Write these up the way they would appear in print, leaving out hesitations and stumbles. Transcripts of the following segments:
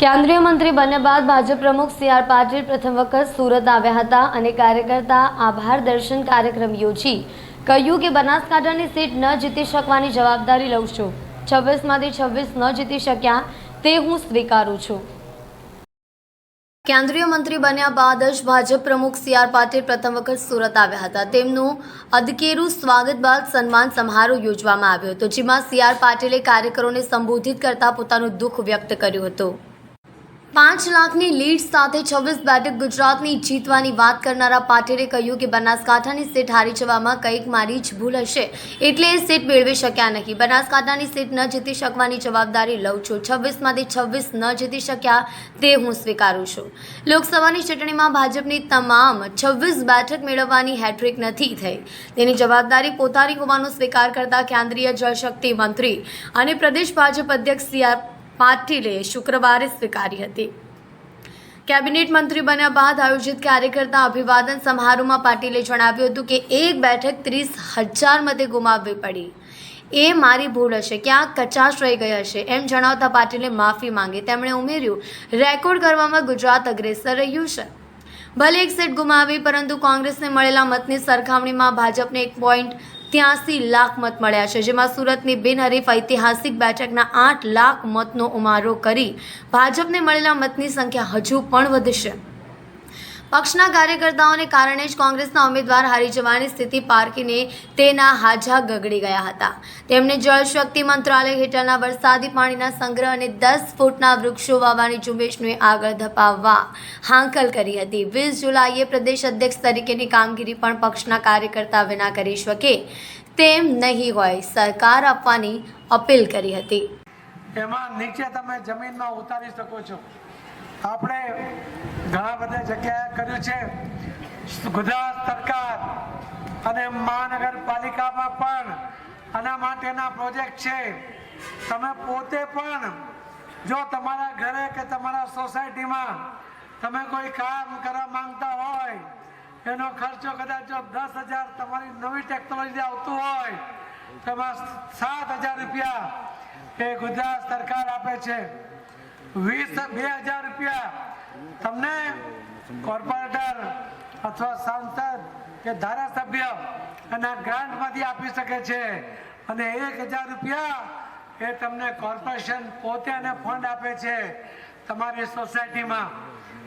કેન્દ્રીય મંત્રી બન્યા બાદ ભાજપ પ્રમુખ સી.આર. પાટીલ પ્રથમ વખત સુરત આવ્યા હતા અને કાર્યકર્તા આભાર દર્શન કાર્યક્રમ યોજી કહ્યું કે બનાસકાંઠાની સીટ ન જીતી શકવાની જવાબદારી લઉં છું. 26માંથી 26 ન જીતી શક્યા તે હું સ્વીકારું છું. કેન્દ્રીય મંત્રી બન્યા બાદ જ ભાજપ પ્રમુખ સી.આર. પાટીલ પ્રથમ વખત સુરત આવ્યા હતા. તેમનું અદકેરું સ્વાગત બાદ સન્માન સમારોહ યોજવામાં આવ્યો હતો, જેમાં સી.આર. પાટીલે કાર્યકરોને સંબોધિત કરતા પોતાનું દુઃખ વ્યક્ત કર્યું હતું. 5 લાખની લીડ સાથે 26 બેઠક ગુજરાતની જીતવાની વાત કરનારા પાટીલે કહ્યું કે બનાસકાંઠાની સીટ હારી જવામાં કંઈક મારી જ ભૂલ હશે, એટલે એ સીટ મેળવી શક્યા નહીં. બનાસકાંઠાની સીટ ન જીતી શકવાની જવાબદારી લઉં છું. 26માંથી 26 ન જીતી શક્યા તે હું સ્વીકારું છું. લોકસભાની ચૂંટણીમાં ભાજપની તમામ 26 બેઠક મેળવવાની હેટ્રિક નથી થઈ. તેની જવાબદારી પોતાની હોવાનો સ્વીકાર કરતા કેન્દ્રીય જળશક્તિ મંત્રી અને પ્રદેશ ભાજપ અધ્યક્ષ સી.આર. પાટીલે શુક્રવારે સ્વીકારી હતી. કેબિનેટ મંત્રી બન્યા બાદ આયોજિત કાર્યકર્તા અભિવાદન સમારોહમાં પાટીલે જણાવ્યું હતું કે એક બેઠક 30,000 મતે ગુમાવવી પડી. એ મારી ભૂલ હશે, ક્યાંક કચાશ રહી ગઈ હશે, એમ જણાવતા પાટીલે માફી માંગી. તેમણે ઉમેર્યું, રેકોર્ડ કરવામાં ગુજરાત અગ્રેસર રહ્યું છે. ભલે એક સીટ ગુમાવી, પરંતુ કોંગ્રેસને મળેલા મતની સરખામણીમાં ભાજપને 1.83 લાખ મત મળ્યા છે, જેમાં સુરતની બિનહરીફ ઐતિહાસિક બેઠકના 8 લાખ મતનો ઉમેરો કરી ભાજપને મળેલા મતની સંખ્યા હજુ પણ વધશે. પક્ષના કાર્યકર્તાઓને કારણે જ કોંગ્રેસના ઉમેદવાર હારી જવાની સ્થિતિ પારખીને તેના હાજા ગગડી ગયા હતા. તેમણે જળશક્તિ મંત્રાલય હેઠળના વરસાદી પાણીના સંગ્રહ અને 10 ફૂટના વૃક્ષો વાવવાની ઝુંબેશને આગળ ધપાવવા હાંકલ કરી હતી. 20 જુલાઈએ પ્રદેશ અધ્યક્ષ તરીકેની કામગીરી પણ પક્ષના કાર્યકર્તા વિના કરી શકે તેમ નહીં હોય સરકાર આપવાની અપીલ કરી હતી. એમાં નીચે તમે જમીનમાં ઉતારી શકો છો. આપણે ઘણા બધા જગ્યાએ કર્યું છે. ગુજરાત સરકાર અને મહાનગરપાલિકામાં પણ આના માટેના પ્રોજેક્ટ છે. તમે પોતે પણ જો તમારા ઘરે કે તમારા સોસાયટીમાં તમે કોઈ કામ કરવા માંગતા હોય, એનો ખર્ચો કદાચ જો 10,000 તમારી નવી ટેકનોલોજી આવતું હોય તો એમાં 7,000 રૂપિયા એ ગુજરાત સરકાર આપે છે. 2,000 રૂપિયા તમને કોર્પોરેટર અથવા સાંસદ કે ધારાસભ્ય એના ગ્રાન્ટમાંથી આપી શકે છે, અને 1,000 રૂપિયા એ તમને કોર્પોરેશન પોતે એને ફંડ આપે છે. તમારી સોસાયટીમાં,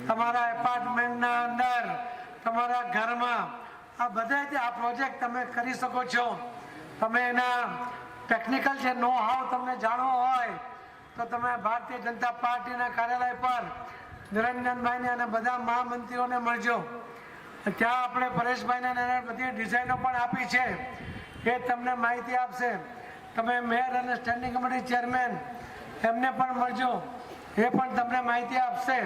તમારા એપાર્ટમેન્ટના અંદર, તમારા ઘરમાં આ બધે આ પ્રોજેક્ટ તમે કરી શકો છો. તમે એના ટેકનિકલ જે નો હાવ તમને જાણવો હોય તો તમે ભારતીય જનતા પાર્ટીના કાર્યાલય પર નિરંજનભાઈને અને બધા મહામંત્રીઓને મળજો. ત્યાં આપણે પરેશભાઈને બધી ડિઝાઇનો પણ આપી છે, એ તમને માહિતી આપશે. તમે મેયર અને સ્ટેન્ડિંગ કમિટી ચેરમેન એમને પણ મળજો, એ પણ તમને માહિતી આપશે.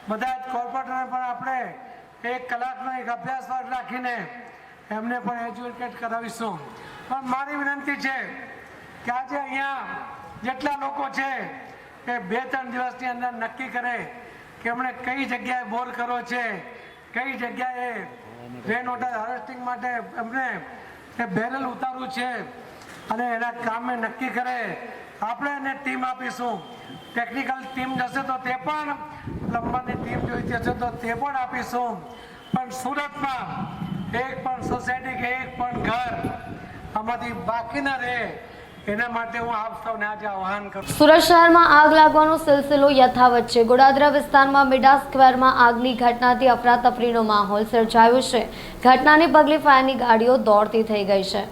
બધા જ કોર્પોરેટરને પણ આપણે 1 કલાકનો એક અભ્યાસ વર્ગ રાખીને એમને પણ એજ્યુકેટ કરાવીશું. પણ મારી વિનંતી છે કે આજે અહીંયા જેટલા લોકો છે એ 2-3 દિવસની અંદર નક્કી કરે કે એમણે કઈ જગ્યાએ બોર કરવો છે, કઈ જગ્યાએ રેન વોટર હાર્વેસ્ટિંગ માટે એમને બેરલ ઉતારવું છે, અને એના કામે નક્કી કરે. આપણે એને ટીમ આપીશું. ટેકનિકલ ટીમ જશે તો તે પણ, પ્લમ્બરની ટીમ જોઈતી હશે તો તે પણ આપીશું. પણ સુરતમાં એક પણ સોસાયટી કે એક પણ ઘર આમાંથી બાકી ન રહે, એના માટે હું આપ સૌને આજે આહ્વાન કરું. સુરત શહેરમાં આગ લાગવાનો સિલસિલો યથાવત છે. ગોડાદરા વિસ્તારમાં મેડા સ્ક્વેરમાં આગની ઘટનાથી અફરાતફરીનો માહોલ સર્જાયો છે. ઘટનાને પગલે ફાયરની ગાડીઓ દોડતી થઈ ગઈ છે.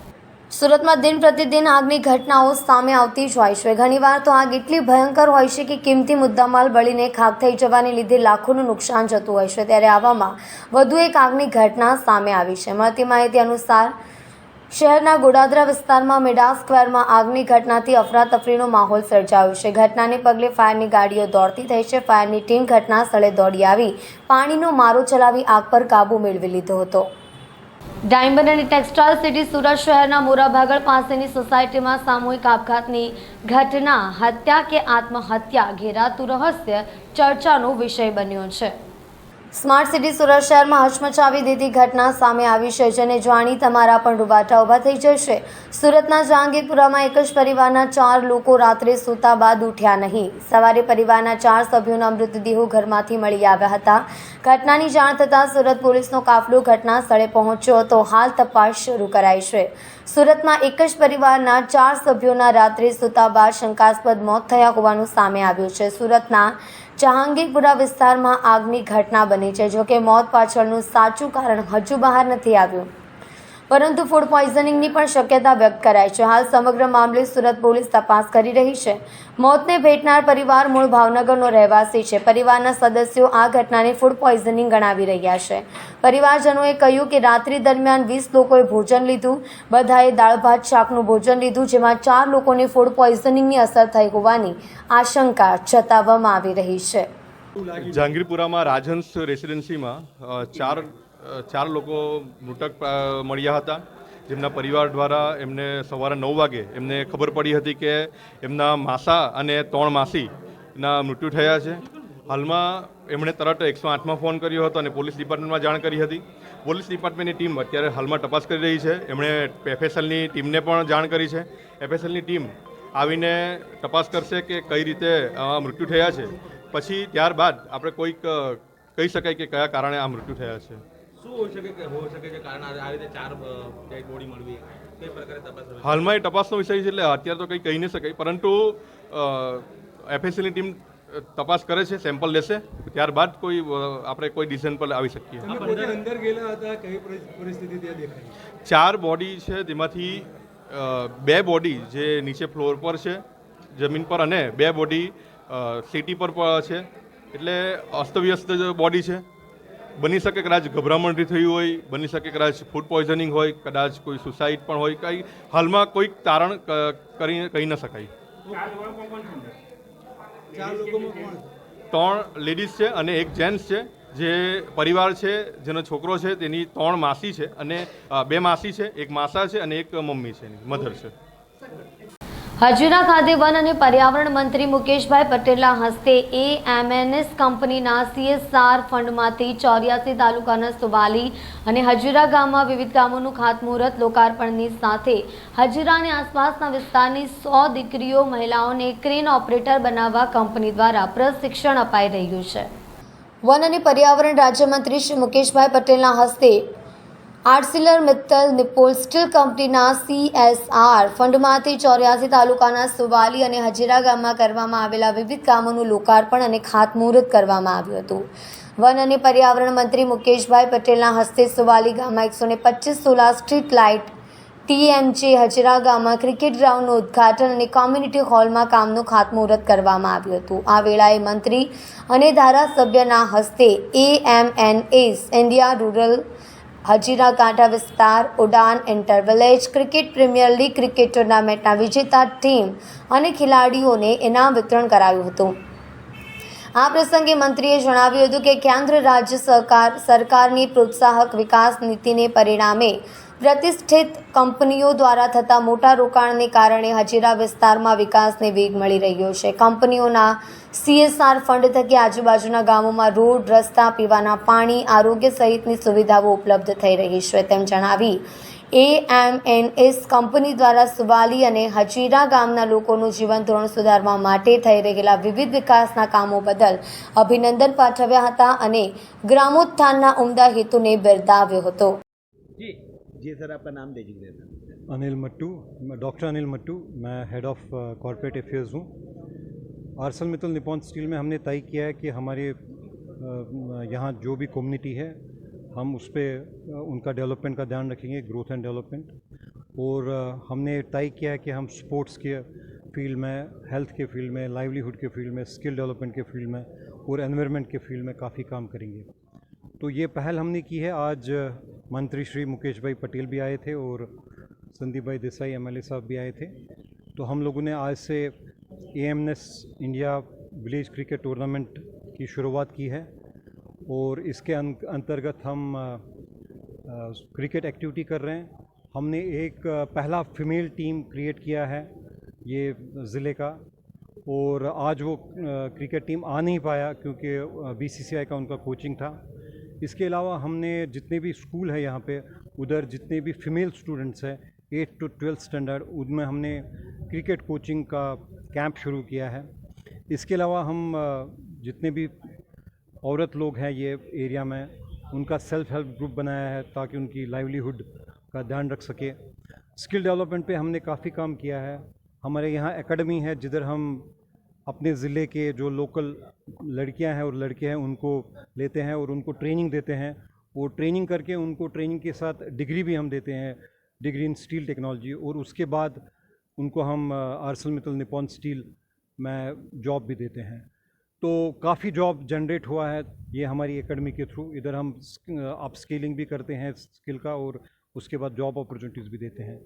સુરતમાં દિન પ્રતિદિન આગની ઘટનાઓ સામે આવતી જ હોય છે. ઘણીવાર તો આગ એટલી ભયંકર હોય છે કે કિંમતી મુદ્દામાલ બળીને ખાખ થઈ જવાને લીધે લાખોનું નુકસાન જતું હોય છે. ત્યારે આવામાં વધુ એક આગની ઘટના સામે આવી છે. મળતી માહિતી અનુસાર શહેરના ગોડાદરા વિસ્તારમાં મેડા સ્ક્વેરમાં આગની ઘટનાથી અફરાતફરીનો માહોલ સર્જાયો છે. ઘટનાને પગલે ફાયરની ગાડીઓ દોડતી થઈ છે. ફાયરની ટીમ ઘટના સ્થળે દોડી આવી પાણીનો મારો ચલાવી આગ પર કાબૂ મેળવી લીધો હતો. ડાયમંડ અને ટેક્સટાઇલ સિટી સુરત શહેરના મોરાભાગળ પાસેની સોસાયટીમાં સામૂહિક આપઘાતની ઘટના હત્યા કે આત્મહત્યા ઘેરાતું રહસ્ય ચર્ચાનો વિષય બન્યો છે. સ્માર્ટ સિટી સુરત શહેરમાં હચમચાવી દીધી ઘટના સામે આવી છે, જેને જાણી તમારા પણ રૂવાટા ઊભા થઈ જશે. સુરતના જહાંગીરપુરામાં એક જ પરિવારના 4 લોકો રાત્રે સૂતા બાદ ઉઠ્યા નહીં. સવારે પરિવારના 4 સભ્યોના મૃતદેહો ઘરમાંથી મળી આવ્યા હતા. ઘટનાની જાણ થતાં સુરત પોલીસનો કાફલો ઘટના સ્થળે પહોંચ્યો હતો. હાલ તપાસ શરૂ કરાઈ છે. સુરતમાં એક જ પરિવારના 4 સભ્યોના રાત્રે સૂતા બાદ શંકાસ્પદ મોત થયા હોવાનું સામે આવ્યું છે. સુરતના જહાંગીરપુરા વિસ્તારમાં આગની ઘટના બની છે. જોકે મોત પાછળનું સાચું કારણ હજુ બહાર નથી આવ્યું, પરંતુ ફૂડ પોઈઝનિંગની પણ શક્યતા વ્યક્ત કરાઈ છે. હાલ સમગ્ર મામલે સુરત પોલીસ તપાસ કરી રહી છે. મોતને ભેટનાર પરિવાર મૂળ ભાવનગરનો રહેવાસી છે. પરિવારના સદસ્યો આ ઘટનાને ફૂડ પોઈઝનિંગ ગણાવી રહ્યા છે. પરિવારજનોએ કહ્યું કે રાત્રિ દરમિયાન 20 લોકોએ ભોજન લીધું. બધાએ દાળ ભાત શાકનું ભોજન લીધું, જેમાં 4 લોકોને ફૂડ પોઈઝનિંગની અસર થઈ હોવાની આશંકા જતાવવામાં આવી રહી છે. જહાંગીરપુરામાં રાજહંસ રેસિડેન્સીમાં ચાર લોકો મૃતક મળ્યા હતા, જેમના પરિવાર દ્વારા એમને સવારે 9 વાગે એમને ખબર પડી હતી કે એમના માસા અને 3 માસીના મૃત્યુ થયા છે. હાલમાં એમણે તરત 108માં ફોન કર્યો હતો અને પોલીસ ડિપાર્ટમેન્ટમાં જાણ કરી હતી. પોલીસ ડિપાર્ટમેન્ટની ટીમ અત્યારે હાલમાં તપાસ કરી રહી છે. એમણે એફએસએલની ટીમને પણ જાણ કરી છે. એફએસએલની ટીમ આવીને તપાસ કરશે કે કઈ રીતે મૃત્યુ થયા છે. પછી ત્યારબાદ આપણે કોઈક કહી શકાય કે કયા કારણે આ મૃત્યુ થયા છે. શું હોઈ શકે છે કારણ આ રીતે 4 ડેડ બોડી મળવી? કઈ પ્રકારે તપાસ? હાલમાં એ તપાસનો વિષય છે, એટલે અત્યારે તો કંઈ કહી નહીં શકાય, પરંતુ એફએસએલની ટીમ તપાસ કરે છે, સેમ્પલ લેશે, ત્યારબાદ આપણે કોઈ ડિસિઝન પર આવી શકીએ. અંદર ગયેલા હતા, કઈ પરિસ્થિતિ ત્યાં દેખાઈ? 4 બોડી છે, તેમાંથી 2 બોડી જે નીચે ફ્લોર પર છે, જમીન પર, અને 2 બોડી સિટી પર છે. એટલે અસ્તવ્યસ્ત બોડી છે. બની શકે કદાચ ગભરામણથી થયું હોય, બની શકે કદાચ ફૂડ પોઈઝનિંગ હોય, કદાચ કોઈ સુસાઇડ પણ હોય. કંઈ હાલમાં કોઈક તારણ કહી ન શકાય. 4 લોકોમાં કોણ? 3 લેડીઝ છે અને 1 જેન્ટ્સ છે. જે પરિવાર છે, જેનો છોકરો છે, તેની 3 માસી છે અને 2 માસી છે, 1 માસા છે અને 1 મમ્મી છે, મધર છે. હજીરા ખાતે વન અને પર્યાવરણ મંત્રી મુકેશભાઈ પટેલના હસ્તે એએમએનએસ કંપનીના CSR ફંડમાંથી 84 તાલુકાના સુવાલી અને હજીરા ગામમાં વિવિધ કામોનું ખાતમુહૂર્ત લોકાર્પણની સાથે હજીરા અને આસપાસના વિસ્તારની 100 દીકરીઓ મહિલાઓને ક્રેન ઓપરેટર બનાવવા કંપની દ્વારા પ્રશિક્ષણ અપાઈ રહ્યું છે. વન અને પર્યાવરણ રાજ્યમંત્રી શ્રી મુકેશભાઈ પટેલના હસ્તે આર્સિલરમિત્તલ નિપ્પોલ સ્ટીલ કંપનીના CSR ફંડમાંથી 84 તાલુકાના સુવાલી અને હજીરા ગામમાં કરવામાં આવેલા વિવિધ કામોનું લોકાર્પણ અને ખાતમુહૂર્ત કરવામાં આવ્યું હતું. વન અને પર્યાવરણ મંત્રી મુકેશભાઈ પટેલના હસ્તે સુવાલી ગામમાં 125 solar street light, TMJ Hazira ગામમાં ક્રિકેટ ગ્રાઉન્ડનું ઉદ્ઘાટન અને કોમ્યુનિટી હોલમાં કામનું ખાતમુહૂર્ત કરવામાં આવ્યું હતું. આ વેળાએ મંત્રી અને ધારાસભ્યના હસ્તે AMNS ઇન્ડિયા રૂરલ હજીરા કાંઠા વિસ્તાર ઉડાન inter village cricket premier league cricket ટુર્નામેન્ટના વિજેતા ટીમ અને ખેલાડીઓને ઇનામ વિતરણ કરાયું હતું. આ પ્રસંગે મંત્રીએ જણાવ્યું હતું કે કેન્દ્ર રાજ્ય સરકારની પ્રોત્સાહક વિકાસ નીતિને પરિણામે પ્રતિષ્ઠિત કંપનીઓ દ્વારા થતા મોટા રોકાણને કારણે હજીરા વિસ્તારમાં વિકાસને વેગ મળી રહ્યો છે. કંપનીઓના CSR ફંડ થકી આજુબાજુના ગામોમાં રોડ, રસ્તા, પીવાના પાણી, આરોગ્ય સહિતની સુવિધાઓ ઉપલબ્ધ થઈ રહી છે. તેમ જણાવી AMNS કંપની દ્વારા સુવાલી અને હજીરા ગામના લોકોનું જીવન ધોરણ સુધારવા માટે થઈ રહેલા વિવિધ વિકાસના કામો બદલ અભિનંદન પાઠવ્યા હતા અને ગ્રામોત્થાનના ઉમદા હેતુને બિરદાવ્યો હતો. जी सर, आपका नाम दे दीजिए सर. अनिल मट्टू, डॉक्टर अनिल मट्टू, मैं हेड ऑफ कॉर्पोरेट अफेयर्स हूँ. आर्सेलमित्तल निप्पॉन स्टील में हमने तय किया है कि हमारे यहाँ जो भी कम्युनिटी है, हम उस पर उनका डेवलपमेंट का ध्यान रखेंगे, ग्रोथ एंड डेवलपमेंट. और हमने तय किया है कि हम स्पोर्ट्स के फील्ड में, हेल्थ के फील्ड में, लाइवलीहुड के फील्ड में, स्किल डेवलपमेंट के फील्ड में और एनवायरनमेंट के फील्ड में काफ़ी काम करेंगे. तो ये पहल हमने की है. आज मंत्री श्री मुकेश भाई पटेल भी आए थे और संदीप भाई देसाई MLA साहब भी आए थे. तो हम लोगों ने आज से AMNS India village cricket tournament की शुरुआत की है और इसके अंतर्गत हम क्रिकेट एक्टिविटी कर रहे हैं. हमने एक पहला फीमेल टीम क्रिएट किया है ये ज़िले का, और आज वो क्रिकेट टीम आ नहीं पाया क्योंकि BCCI का उनका कोचिंग था. इसके अलावा हमने जितने भी स्कूल है यहाँ पे उधर जितने भी फीमेल स्टूडेंट्स हैं 8 to 12 स्टैंडर्ड, उनमें हमने क्रिकेट कोचिंग का कैंप शुरू किया है। इसके अलावा हम जितने भी औरत लोग हैं ये एरिया में, उनका सेल्फ हेल्प ग्रुप बनाया है ताकि उनकी लाइवलीहुड का ध्यान रख सके। स्किल डेवलपमेंट पे हमने काफ़ी काम किया है। हमारे यहाँ एकेडमी है जिधर हम अपने ज़िले के जो लोकल लड़कियां हैं और लड़के हैं उनको लेते हैं और उनको ट्रेनिंग देते हैं। वो ट्रेनिंग करके उनको ट्रेनिंग के साथ डिग्री भी हम देते हैं, डिग्री इन स्टील टेक्नोलॉजी, और उसके बाद उनको हम आर्सेलमित्तल निपॉन स्टील में जॉब भी देते हैं। तो काफ़ी जॉब जनरेट हुआ है ये हमारी एकेडमी के थ्रू। इधर हम अप स्केलिंग भी करते हैं स्किल का और उसके बाद जॉब अपॉर्चुनिटीज़ भी देते हैं।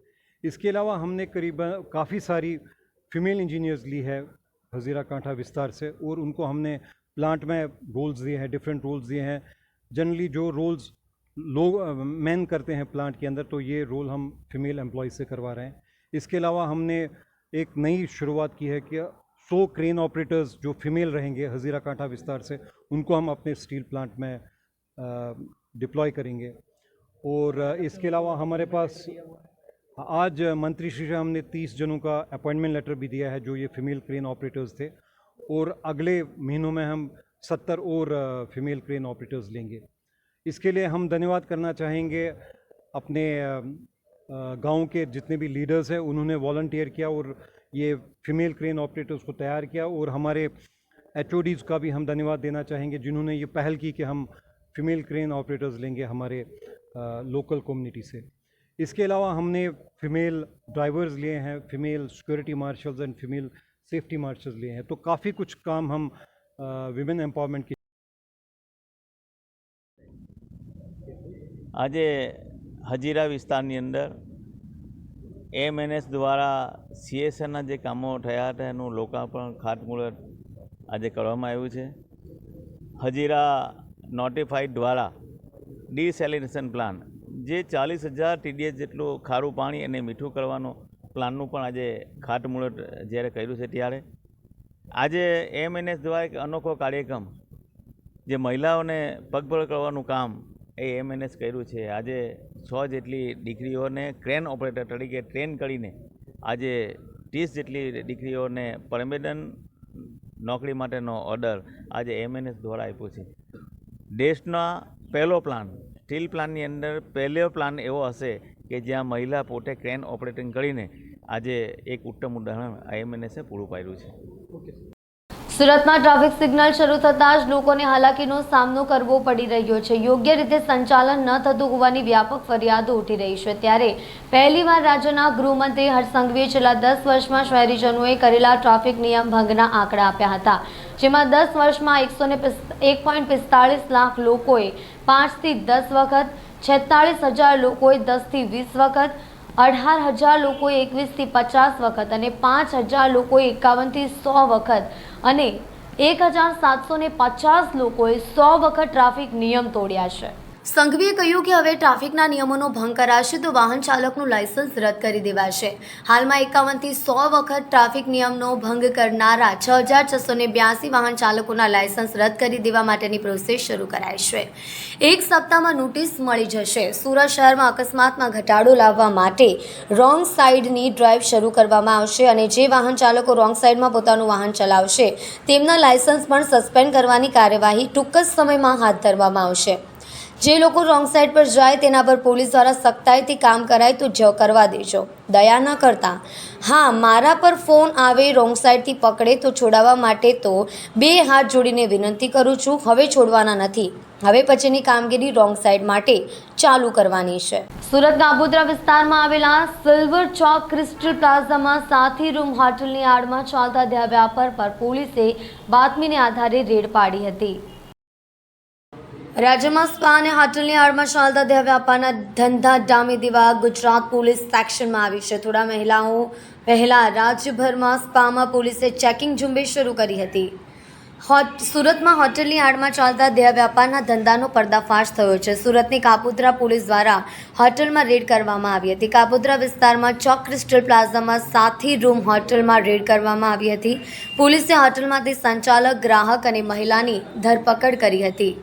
इसके अलावा हमने करीबन काफ़ी सारी फीमेल इंजीनियर्स ली है हज़ीरा कांठा विस्तार से, और उनको हमने प्लांट में रोल्स दिए हैं, डिफरेंट रोल्स दिए हैं। जनरली जो रोल्स लोग मैन करते हैं प्लांट के अंदर, तो ये रोल हम फीमेल एम्प्लॉयज़ से करवा रहे हैं। इसके अलावा हमने एक नई शुरुआत की है कि 100 क्रेन ऑपरेटर्स जो फीमेल रहेंगे हज़ीरा कांठा विस्तार से, उनको हम अपने स्टील प्लांट में डिप्लॉय करेंगे। और इसके अलावा हमारे पास आज मंत्री श्री से हमने 30 जनों का अपॉइंटमेंट लेटर भी दिया है जो ये फीमेल क्रेन ऑपरेटर्स थे, और अगले महीनों में हम 70 और फीमेल क्रेन ऑपरेटर्स लेंगे। इसके लिए हम धन्यवाद करना चाहेंगे अपने गांव के जितने भी लीडर्स हैं, उन्होंने वॉलंटियर किया और ये फीमेल क्रेन ऑपरेटर्स को तैयार किया। और हमारे HODs का भी हम धन्यवाद देना चाहेंगे जिन्होंने ये पहल की कि हम फीमेल क्रेन ऑपरेटर्स लेंगे हमारे लोकल कम्युनिटी से। इसके अलावा हमने फीमेल ड्राइवर्स लिए हैं, female security marshals and female safety marshals लिए हैं। तो काफ़ी कुछ काम हम विमेन एम्पावरमेंट के આજે હજીરા વિસ્તારની અંદર MNS દ્વારા CSRના જે કામો થયા હતા એનું લોકાર્પણ ખાતમુહૂર્ત આજે કરવામાં આવ્યું છે। હજીરા નોટિફાઈડ દ્વારા ડિસેલિનેશન પ્લાન જે 40,000 TDS જેટલું ખારું પાણી અને મીઠું કરવાનો પ્લાનનું પણ આજે ખાતમુહૂર્ત જ્યારે કર્યું છે ત્યારે આજે MNS દ્વારા એક અનોખો કાર્યક્રમ જે મહિલાઓને પગભર કરવાનું કામ એ MNS કર્યું છે। આજે 6 જેટલી દીકરીઓને ક્રેન ઓપરેટર તરીકે ટ્રેન કરીને આજે 30 જેટલી દીકરીઓને પરમેનન્ટ નોકરી માટેનો ઓર્ડર આજે MNS દ્વારા આપ્યો છે। દેશના પહેલો પ્લાન સ્ટીલ પ્લાનની અંદર પહેલો પ્લાન એવો હશે કે જ્યાં મહિલા પોતે ક્રેન ઓપરેટિંગ કરીને આજે એક ઉત્તમ ઉદાહરણ MNS પૂરું પાડ્યું છે। સુરતમાં ટ્રાફિક સિગ્નલ શરૂ થતાં જ લોકોને હાલાકીનો સામનો કરવો પડી રહ્યો છે। યોગ્ય રીતે સંચાલન ન થતું હોવાની વ્યાપક ફરિયાદો ઉઠી રહી છે। ત્યારે પહેલીવાર રાજ્યના ગૃહમંત્રી હર્ષ સંઘવીએ છેલ્લા 10 વર્ષમાં શહેરીજનોએ કરેલા ટ્રાફિક નિયમ ભંગના આંકડા આપ્યા હતા, જેમાં 10 વર્ષમાં 1.45 લાખ લોકોએ 5 થી 10 વખત, 46,000 લોકોએ 10 થી 20 વખત, 18,000 લોકોએ 21 થી 50 વખત અને 5,000 લોકોએ 51 થી 100 વખત અને 1,750 લોકોએ 100 વખત ટ્રાફિક નિયમ તોડ્યા છે। સંઘવીએ કહ્યું કે હવે ટ્રાફિકના નિયમોનો ભંગ કરાશે તો વાહન ચાલકનું લાયસન્સ રદ કરી દેવાશે। હાલમાં 51 થી 100 વખત ટ્રાફિક નિયમનો ભંગ કરનારા 6,682 વાહન ચાલકોના લાયસન્સ રદ કરી દેવા માટેની પ્રોસેસ શરૂ કરાઈ છે। એક સપ્તાહમાં નોટિસ મળી જશે। સુરત શહેરમાં અકસ્માતમાં ઘટાડો લાવવા માટે રોંગ સાઈડની ડ્રાઈવ શરૂ કરવામાં આવશે અને જે વાહન ચાલકો રોંગ સાઈડમાં પોતાનું વાહન ચલાવશે તેમના લાયસન્સ પણ સસ્પેન્ડ કરવાની કાર્યવાહી ટૂંક જ સમયમાં હાથ ધરવામાં આવશે। જે લોકો રોંગ સાઈડ પર જાય તેના પર પોલીસ દ્વારા સખ્તાઈથી કામ કરાય તો જ કરવા દેજો, દયા ન કરતા। હા, મારા પર ફોન આવે રોંગ સાઈડથી પકડે તો છોડાવવા માટે તો 2 હાથ જોડીને વિનંતી કરું છું, હવે છોડવાના નથી। હવે પછીની કામગીરી રોંગ સાઈડ માટે ચાલુ કરવાની છે। સુરત કાપોદ્રા વિસ્તારમાં આવેલા સિલ્વર ચોક ક્રિસ્ટલ પ્લાઝામાં 7 રૂમ હોટલની આડમાં ચાલતા દેહ વ્યાપાર પર પોલીસે બાતમીને આધારે રેડ પાડી હતી। રાજ્યમાં સ્પા અને હોટલની આડમાં ચાલતા દેહ વ્યાપારના ધંધા ડામી દેવા ગુજરાત પોલીસ સેક્શનમાં આવી છે। થોડા મહિલાઓ પહેલા રાજ્યભરમાં સ્પામાં પોલીસે ચેકિંગ ઝુંબેશ શરૂ કરી હતી। સુરતમાં હોટલની આડમાં ચાલતા દેહ વ્યાપારના ધંધાનો પર્દાફાશ થયો છે। સુરતની કાપોદ્રા પોલીસ દ્વારા હોટલમાં રેડ કરવામાં આવી હતી। કાપોદ્રા વિસ્તારમાં ચોક ક્રિસ્ટલ પ્લાઝામાં 7 રૂમ હોટલમાં રેડ કરવામાં આવી હતી। પોલીસે હોટલમાંથી સંચાલક, ગ્રાહક અને મહિલાની ધરપકડ કરી હતી।